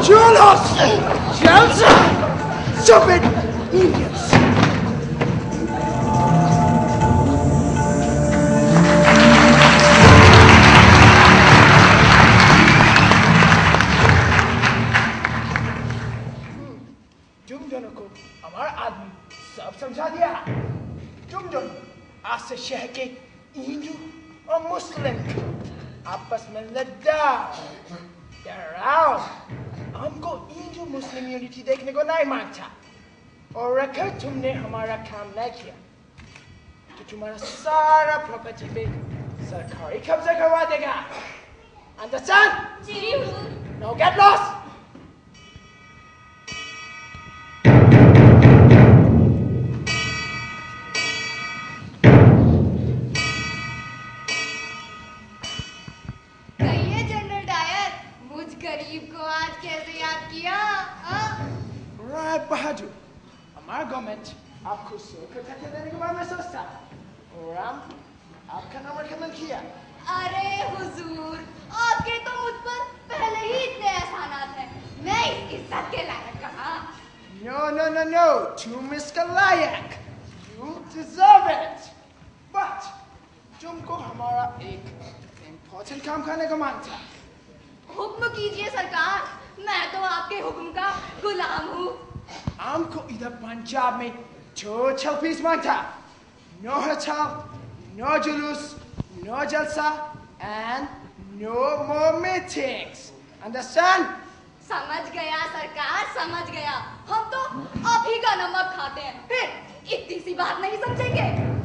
Julius! Jelsa! Stupid idiots! तुम दोनों को हमारा आदमी सब समझा दिया। तुम दोनों आज से शहर के हिंदू और मुस्लिम आपस में डराओ। हमको हिंदू मुस्लिम यूनिटी देखने को नहीं मांगता, और अगर तुमने हमारा काम नहीं किया तो तुम्हारा सारा प्रॉपर्टी पे सरकारी कब्जा करवा देगा। Understand? जी हुजूर। Now get lost. बहादुर, हमारा गवर्नमेंट आपको सुरक्षा देने के बारे में सोचता और हम आपका नाम रिकमेंड किया। अरे हुजूर, आपके तो मुझ पर पहले ही इतने एहसानात हैं, मैं इस इज्जत के लायक कहाँ? No, तुम इसका लायक, you deserve it, but तुमको हमारा एक important काम करने को मांगता। हुक्म कीजिए सरकार, मैं तो आपके हुक्म का गुलाम हूँ। हमको इधर पंजाब में total peace मांगता। No hotel, no जुलूस, no जलसा, and no more meetings. Understand? समझ गया सरकार, समझ गया। हम तो आप ही का नमक खाते हैं, फिर इतनी सी बात नहीं समझेंगे।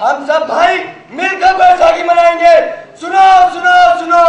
हम सब भाई मिलकर बैसाखी मनाएंगे। सुनो सुनो सुनो।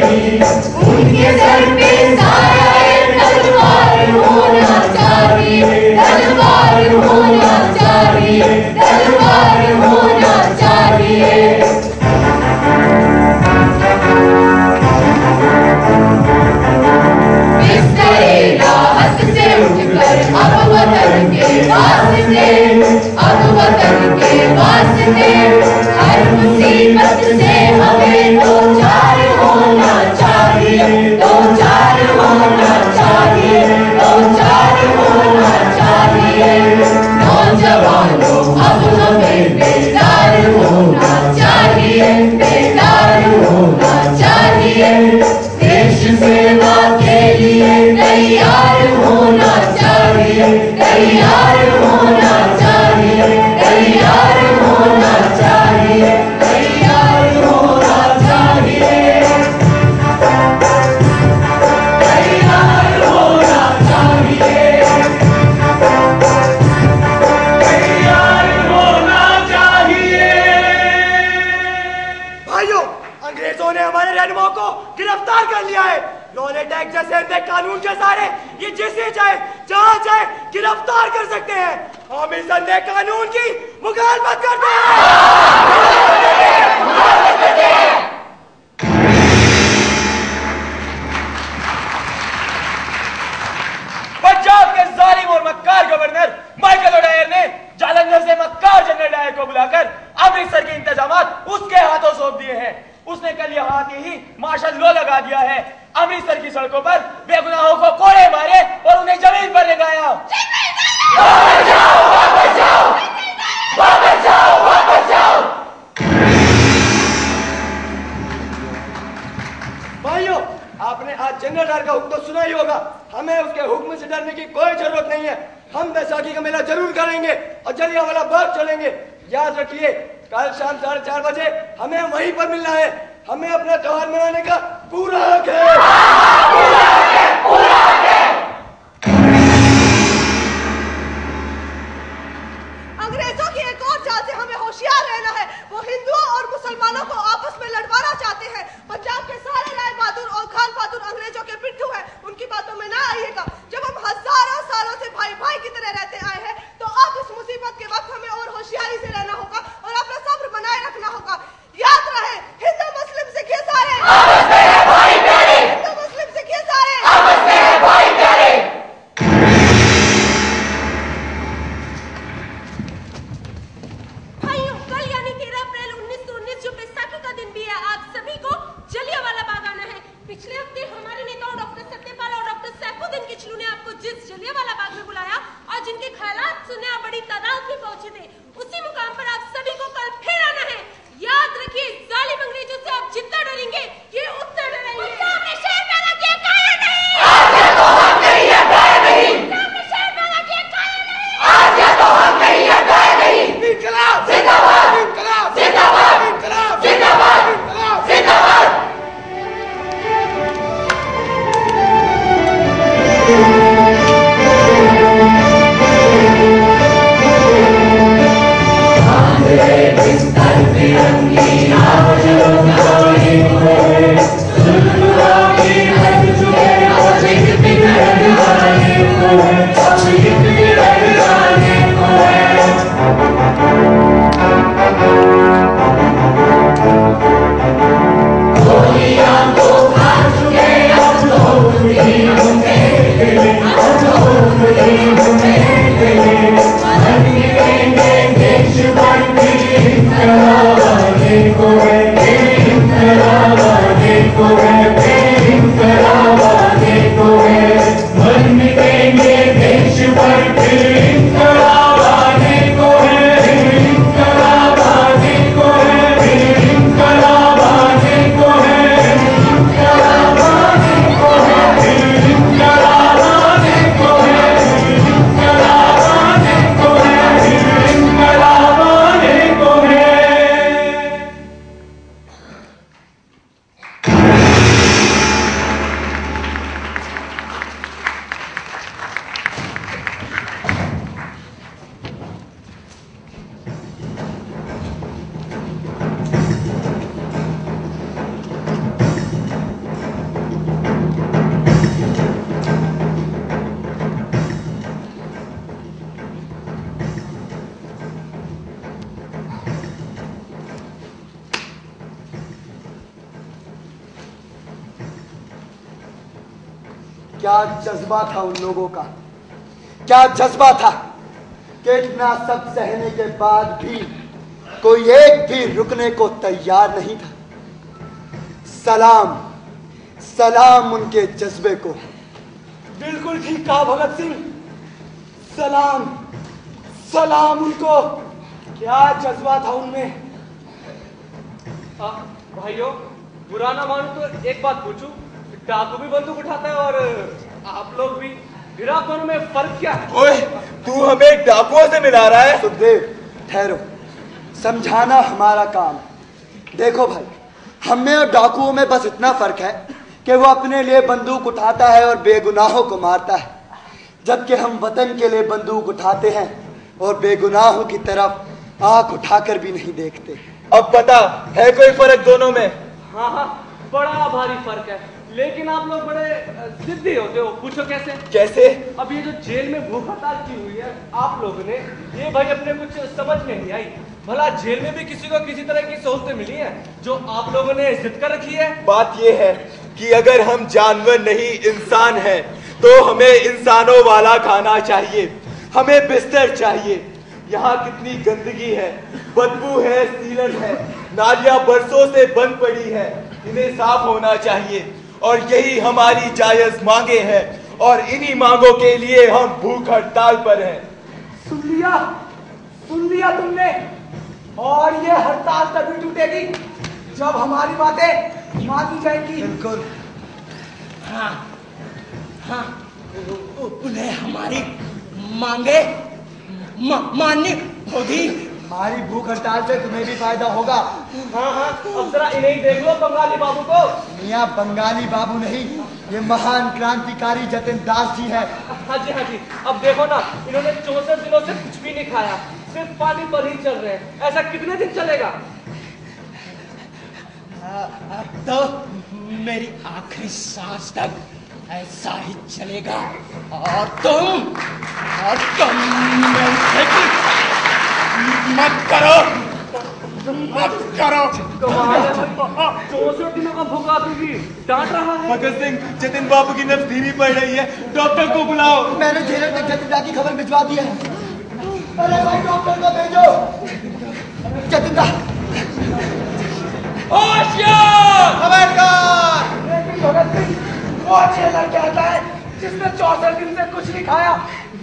उनके सर पे साया तलवार होना चाहिए, तलवार होना चाहिए, तलवार होना चाहिए। राहत से उठकर अब वतन के वास्ते, अब वतन के वास्ते हर मुसीबत से हमें दो चार होना चाहिए, दो चार होना चाहिए, दो चार होना चाहिए। नौजवानों अब हमें बेदार होना चाहिए, बेदार होना चाहिए। देश सेवा के लिए तैयार होना चाहिए, तैयार होना चाहिए, तैयार होना चाहिए, तैयार होना चाहिए, तैयार होना चाहिए, तैयार होना चाहिए। भाइयों, अंग्रेजों ने हमारे रहनुमाओं को गिरफ्तार कर लिया है। लॉ एंड एक्ट जैसे कानून के सहारे ये जिसे चाहे जहां चाहे गिरफ्तार कर सकते हैं। हम इस अंधे कानून की मुखालफत करते हैं। पंजाब के जालिम और मक्कार गवर्नर माइकल ओडायर ने जालंधर से मक्कार जनरल डायर को बुलाकर अमृतसर के इंतजामात उसके हाथों सौंप दिए हैं। उसने कल यहाँ आते ही मार्शल लॉ लगा दिया है। अमृतसर की सड़कों पर बेगुनाहों को कोड़े मारे और उन्हें जमीन पर ले गया। वापस जाओ, वापस जाओ, वापस जाओ, वापस जाओ। भाइयों, आपने आज जनरल डायर का हुक्म तो सुना ही होगा। हमें उसके हुक्म से डरने की कोई जरूरत नहीं है। हम बैसाखी का मेला जरूर करेंगे और जलियांवाला बाग चलेंगे। याद रखिए, कल शाम 4:30 बजे हमें वहीं पर मिलना है। हमें अपना त्योहार मनाने का पूरा हक है। पूरा हक है, पूरा हक है। अंग्रेजों की एक और चाल से हमें होशियार रहना है। वो हिंदुओं और मुसलमानों को आपस में लड़वाना चाहते हैं। पंजाब के सारे राय बहादुर और खान बहादुर अंग्रेजों के पिट्ठू हैं। उनकी बातों में ना आइएगा। जब हम हजारों सालों से भाई भाई की तरह रहते आए हैं, तो अब इस मुसीबत के वक्त हमें और होशियारी से रहना होगा और अपना सब्र बनाए रखना होगा। याद रहे, हिंदू मुस्लिम सिख ईसाई आपस में भाई प्यारे। क्या जज्बा था उन लोगों का, क्या जज्बा था कि इतना सब सहने के बाद भी कोई एक भी रुकने को तैयार नहीं था। सलाम सलाम उनके जज्बे को। बिल्कुल ठीक कहा भगत सिंह, सलाम सलाम उनको, क्या जज्बा था उनमें। भाइयों, बुरा ना मानो तो एक बात पूछूं, डाकू भी बंदूक उठाता है और आप लोग भी, फिर आप दोनों में फर्क क्या है? ओए, तू हमें डाकुओं से मिला रहा है? सुखदेव ठहरो, समझाना हमारा काम। देखो भाई, हम में और डाकुओं में बस इतना फर्क है कि वो अपने लिए बंदूक उठाता है और बेगुनाहों को मारता है, जबकि हम वतन के लिए बंदूक उठाते हैं और बेगुनाहों की तरफ आंख उठाकर भी नहीं देखते। अब पता है कोई फर्क दोनों में? हाँ हाँ, बड़ा भारी फर्क है, लेकिन आप लोग बड़े जिद्दी होते हो। पूछो कैसे? कैसे? अब ये जो जेल में भूख हड़ताल की हुई है आप लोगों ने, ये भाई अपने कुछ समझ में नहीं आई। भला जेल में भी किसी को किसी तरह की सहूलतें मिली है जो आप लोगों ने जिद कर रखी है? बात ये है कि अगर हम जानवर नहीं इंसान हैं, तो हमें इंसानों वाला खाना चाहिए, हमें बिस्तर चाहिए। यहाँ कितनी गंदगी है, बदबू है, सीलन है, नालियां बरसों से बंद पड़ी है, इन्हें साफ होना चाहिए और यही हमारी जायज मांगे हैं और इन्हीं मांगों के लिए हम भूख हड़ताल पर हैं। सुन लिया तुमने, और ये हड़ताल तभी टूटेगी जब हमारी बातें मानी जाएंगी। बिल्कुल। हाँ हाँ, उन्हें हमारी मांगे माननी होगी। हमारी भूख हड़ताल से तुम्हें भी फायदा होगा। हाँ हाँ, अब जरा इन्हें ही देख लो बंगाली बाबू को। मियाँ बंगाली बाबू नहीं, ये महान क्रांतिकारी जतिन दास जी है। हाँ जी हाँ जी, अब देखो ना, इन्होंने 64 दिनों से कुछ भी नहीं खाया, सिर्फ पानी पर ही चल रहे हैं। ऐसा कितने दिन चलेगा? अब तो मेरी आखिरी सांस तक ऐसा ही चलेगा। और तुम मत करो। 64 दिनों का भूखा भी डांट रहा है। भगत सिंह, जतिन बाबू की नब्ज धीमी पड़ रही है, डॉक्टर को बुलाओ। मैंने जेलर तक जतिन दा की खबर भिजवा दी है। अरे भाई, डॉक्टर को भेजो। जतिन दा, भगत सिंह, वो जेलर कहता है जिसने 64 दिन से कुछ नहीं खाया,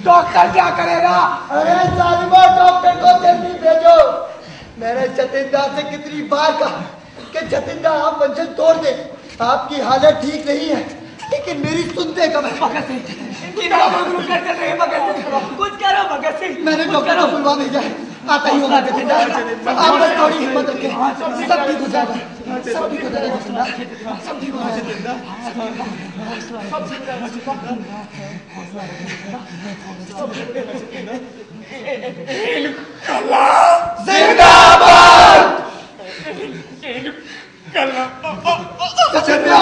डॉक्टर क्या करेगा? अरे जालिमो, डॉक्टर को जल्दी भेजो। मैंने जतिनदा से कितनी बार कहा कि जतिनदा आप मंजिल तोड़ दे, आपकी हालत ठीक नहीं है, लेकिन मेरी सुनते कब है। भगत सिंह, कुछ करो भगत सिंह। मैंने डॉक्टर को बुलवा भेजा है, आता ही होगा जतिनदा। आप बस थोड़ी हिम्मत रखें, सब ठीक हो जाएगा, सब ठीक हो जाएगा जतिनदा, सब ठीक हो जाएगा। जिंदाबाद। जतिनदा,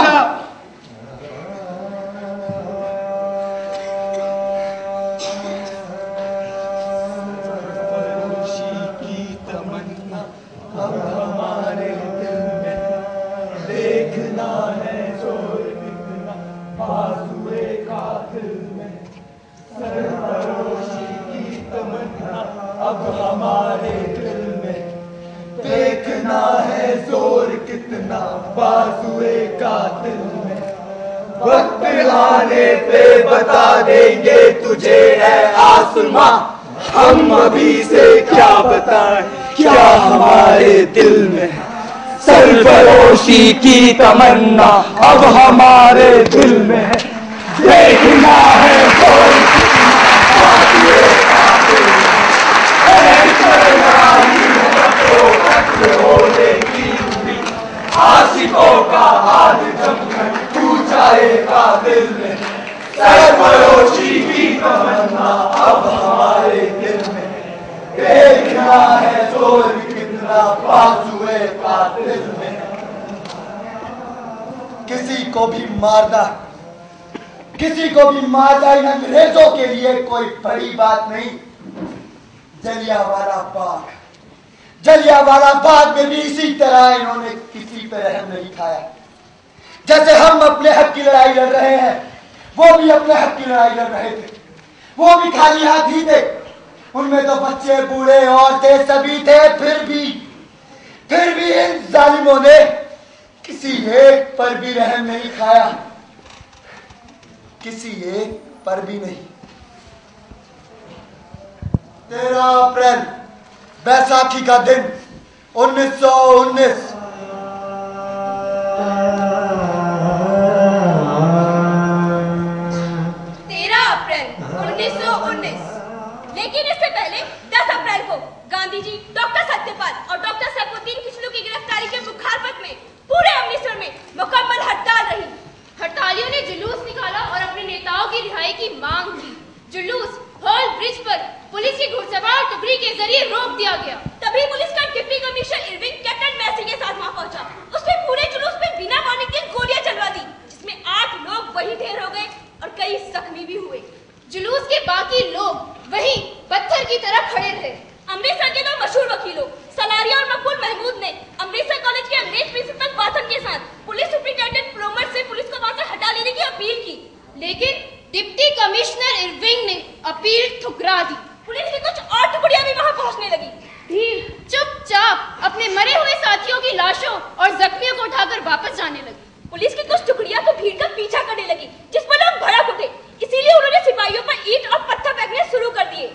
अब हमारे दिल में देखना है जोर कितना बाजुए कातिल में। वक्त आने पे बता देंगे तुझे है आसमां, हम अभी से क्या बताएं क्या हमारे दिल में। सरफरोशी की तमन्ना अब हमारे दिल में है, देखना है जोर कितना बाजुए कातिल में। आशिकों का हाथ जमकर पूछाएगा दिल में, सरफरोशी की तमन्ना अब हमारे दिल में। देखना है जोर कितना बाजुए कातिल में। किसी को भी मारना, किसी को भी मारना इन अंग्रेजों के लिए कोई बड़ी बात नहीं। जलियांवाला बाग में भी इसी तरह इन्होंने किसी पे रहम नहीं खाया। जैसे हम अपने हक की लड़ाई लड़ रहे हैं, वो भी अपने हक की लड़ाई लड़ रहे थे, वो भी खाली हाथ ही थे। उनमें तो बच्चे, बूढ़े, औरतें सभी थे। फिर भी इन जालिमों ने किसी एक पर भी रहम नहीं खाया, किसी एक पर भी नहीं। 13 अप्रैल बैसाखी का दिन 1919। 13 अप्रैल 1919। लेकिन इससे पहले 10 अप्रैल को गांधी जी, डॉक्टर सत्यपाल और डॉक्टर सैफुद्दीन किचलू की गिरफ्तारी के मुखालफत में पूरे अमृतसर में मुकम्मल हड़ताल रही। हड़तालियों ने जुलूस निकाला और अपने नेताओं की रिहाई की मांग की। जुलूस हॉल ब्रिज पर पुलिस की घुड़सवार टुकड़ी के जरिए रोक दिया गया। तभी पुलिस का deputy commissioner Irving captain Massey के साथ वहां पहुंचा। उसने पूरे जुलूस में बिना वार्निंग के गोलियां चलवा दी, जिसमें 8 लोग वहीं ढेर हो गए और कई जख्मी भी हुए। जुलूस के बाकी लोग वहीं पत्थर की तरह खड़े रहे। अमृतसर के 2 मशहूर वकीलों सलारिया और मकबूल महमूद ने अमृतसर कॉलेज के अंग्रेज प्रिंसिपल वाथन के साथ पुलिस सुप्रिंटेंडेंट प्लोमर से पुलिस को वहां से हटा लेने की अपील की। लेकिन डिप्टी कमिश्नर इरविंग ने अपील ठुकरा दी। पुलिस की कुछ और टुकड़ियां भी वहां पहुंचने लगी। भीड़ चुपचाप अपने मरे हुए साथियों की लाशों और जख्मियों को उठाकर वापस जाने लगी। पुलिस की कुछ टुकड़ियां तो भीड़ का पीछा करने लगी, जिस पर लोग भड़क उठे। इसीलिए उन्होंने सिपाहियों पर ईंट और पत्थर फेंकने शुरू कर दिए।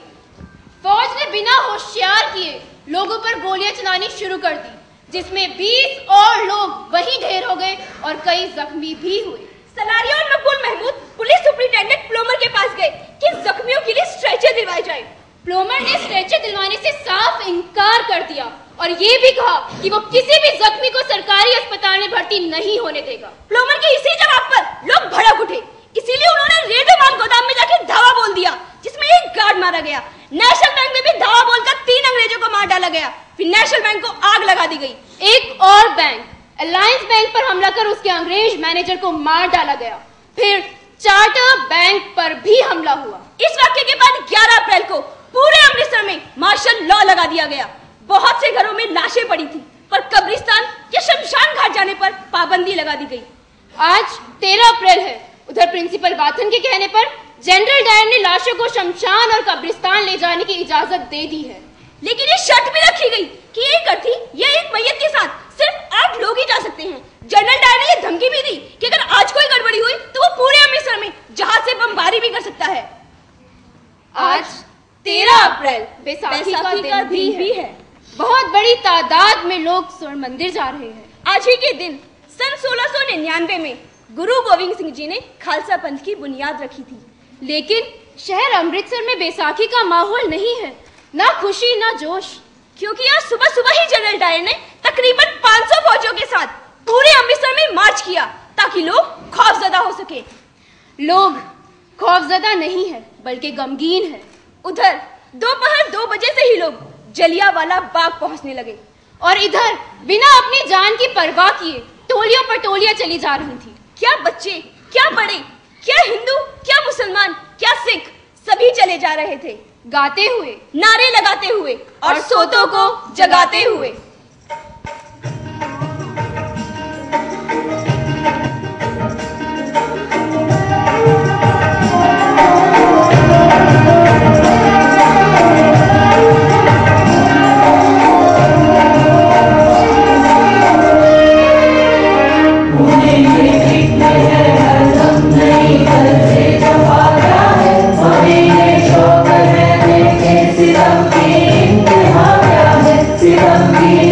फौज ने बिना होशियार किए लोगों पर गोलियां चलानी शुरू कर दी, जिसमें 20 और लोग वहीं ढेर हो गए और कई जख्मी भी हुए। सलारिया और मकबूल महमूद पुलिस सुप्रिंटेंडेंट प्लोमर के पास गए कि जख्मियों के लिए स्ट्रेचर दिलवाए जाए। प्लोमर ने स्ट्रेचर दिलवाने से साफ इनकार कर दिया और ये भी कहा कि वो किसी भी जख्मी को सरकारी अस्पताल में भर्ती नहीं होने देगा। प्लोमर के इसी जवाब पर लोग भड़क उठे। इसीलिए उन्होंने रेलवे माल गोदाम में जाकर धावा बोल दिया, जिसमें एक गार्ड मारा गया। नेशनल बैंक में भी धावा बोलकर 3 अंग्रेजों को मार डाला गया। फिर नेशनल बैंक को आग लगा दी गई। एक और बैंक अलायंस बैंक पर हमला कर उसके अंग्रेज मैनेजर को मार डाला गया। फिर चार्टर बैंक पर भी हमला हुआ। इस वाक्य के बाद 11 अप्रैल को पूरे अमृतसर में मार्शल लॉ लगा दिया गया। बहुत से घरों में लाशें पड़ी थी, पर कब्रिस्तान या शमशान घाट जाने पर पाबंदी लगा दी गई। आज 13 अप्रैल है। उधर प्रिंसिपल वाथन के कहने पर जनरल डायर ने लाशों को शमशान और कब्रिस्तान ले जाने की इजाजत दे दी है। लेकिन ये शर्त भी रखी गई कि एक अर्थी या एक मैयत के साथ सिर्फ 8 लोग ही जा सकते हैं। जनरल डायर ने ये धमकी भी दी कि अगर आज कोई गड़बड़ी हुई तो वो पूरे अमृतसर में जहाज से बमबारी भी कर सकता है। आज 13 अप्रैल बैसाखी का दिन भी है। बहुत बड़ी तादाद में लोग स्वर्ण मंदिर जा रहे हैं। आज ही के दिन सन 1699 में गुरु गोविंद सिंह जी ने खालसा पंथ की बुनियाद रखी थी। लेकिन शहर अमृतसर में बैसाखी का माहौल नहीं है, ना खुशी ना जोश, क्योंकि आज सुबह सुबह ही जनरल डायर ने तकरीबन 500 फौजियों के साथ पूरे अमृतसर में मार्च किया ताकि लोग खौफजदा हो सके। लोग खौफजदा नहीं है बल्कि गमगीन है। उधर दोपहर 2 बजे से ही लोग जलियांवाला बाग पहुंचने लगे और इधर बिना अपनी जान की परवाह किए टोलियों पर टोलियां चली जा रही थी। क्या बच्चे, क्या बड़े, क्या हिंदू, क्या मुसलमान, क्या सिख, सभी चले जा रहे थे, गाते हुए, नारे लगाते हुए और सोतों को जगाते हुए। सिरम की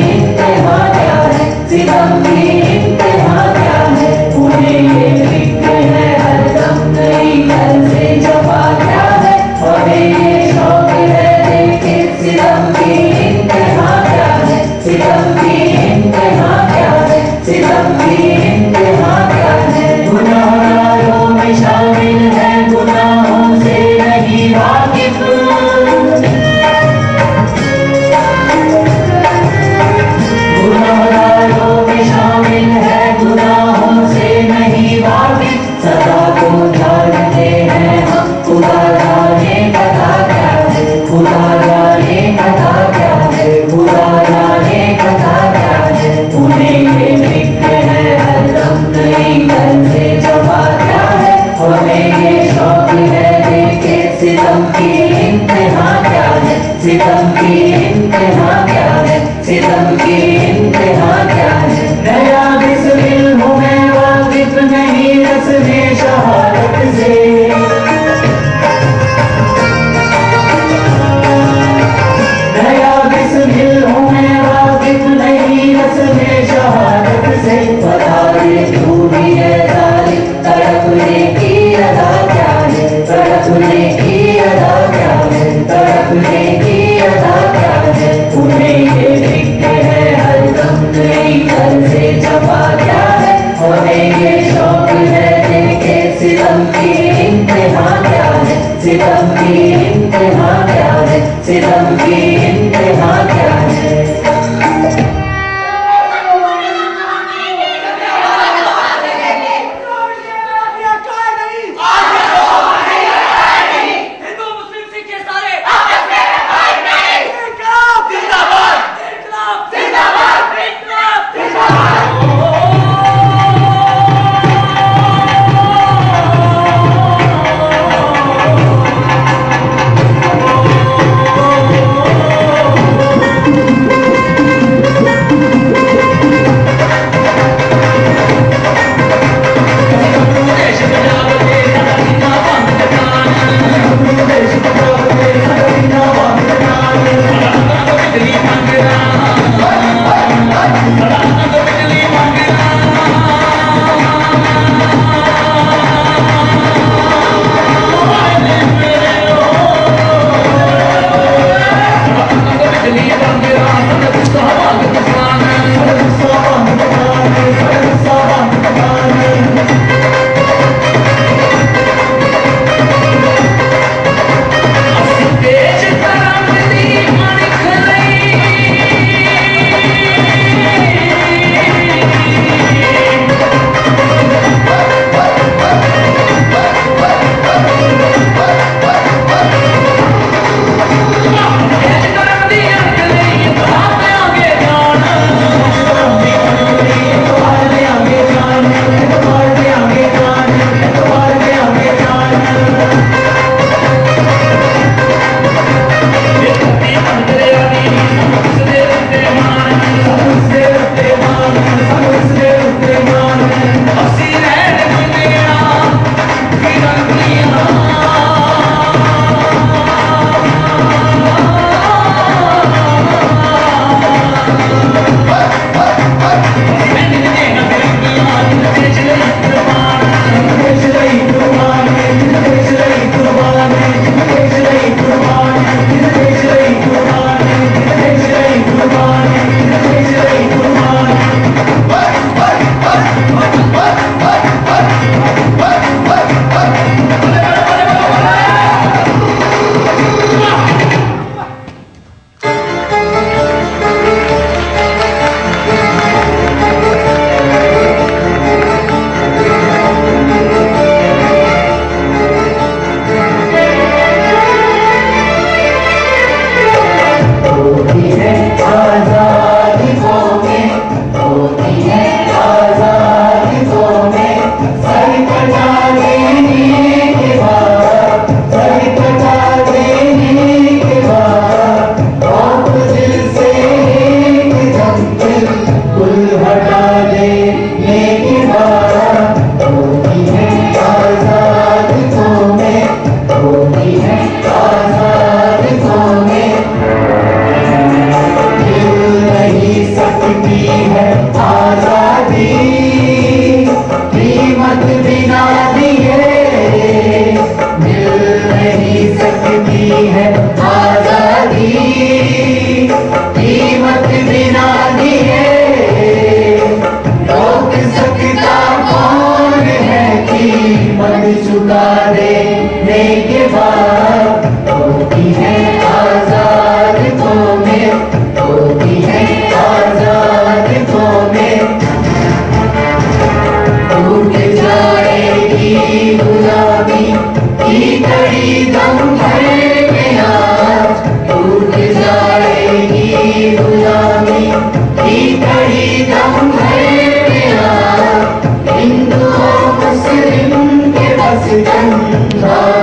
सितम की इंतहा क्या है, सितम की इंतहा क्या है।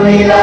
मिला